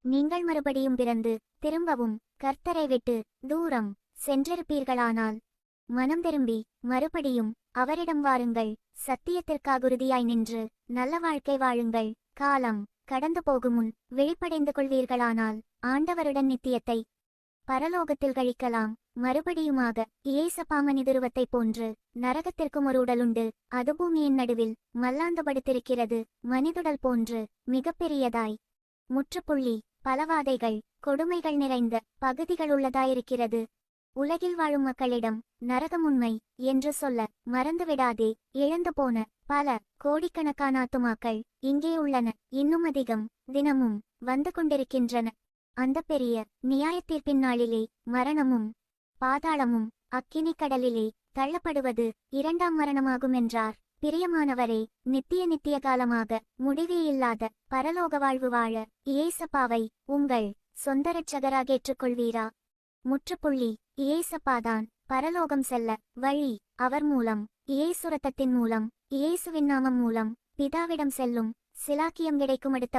நீங்கள் மறுபடியும் பிறந்து திரும்பவும் கர்த்தரை விட்டு தூரம் சென்றிருப்பீர்களானால் மனம் திரும்பி மறுபடியும் அவரிடம் வாருங்கள். சத்தியத்திற்காக உறுதியாய் நின்று நல்ல வாழ்க்கை வாழுங்கள். காலம் கடந்து போகும் முன் விழிப்படைந்து கொள்வீர்களானால் ஆண்டவருடன் நித்தியத்தை பரலோகத்தில் கழிக்கலாம். மறுபடியுமாக இயேசப்பா மனிதுருவத்தை போன்று நரகத்திற்கும் ஒரு உடலுண்டு, அது பூமியின் நடுவில் மல்லாந்து படுத்திருக்கிறது. மனிதுடல் போன்று மிகப்பெரியதாய் முற்றுப்புள்ளி பலவாதைகள் கொடுமைகள் நிறைந்த பகுதிகள் உள்ளதாயிருக்கிறது. உலகில் வாழும் மக்களிடம் நரகம் உண்மை என்று சொல்ல மறந்துவிடாதே. இழந்து போன பல கோடிக்கணக்கான ஆத்துமாக்கள் இங்கே உள்ளன. இன்னும் அதிகம் தினமும் வந்து கொண்டிருக்கின்றன. அந்த பெரிய நியாயத்தீர்ப்பின் நாளிலே மரணமும் பாதாளமும் அக்கினி கடலிலே தள்ளப்படுவது இரண்டாம் மரணமாகும் என்றார். பிரியமானவரே, நித்திய காலமாக முடிவே இல்லாத பரலோக வாழ்வு வாழ இயேசப்பாவை உங்கள் சொந்த இரட்சகராக ஏற்றுக்கொள்வீரா? முற்றுப்புள்ளி இயேசப்பாதான் பரலோகம் செல்ல வழி. அவர் மூலம், இயேசு இரத்தத்தின் மூலம், இயேசுவின் நாமம் மூலம் பிதாவிடம் செல்லும் சிலாக்கியம் கிடைக்கும். அடுத்த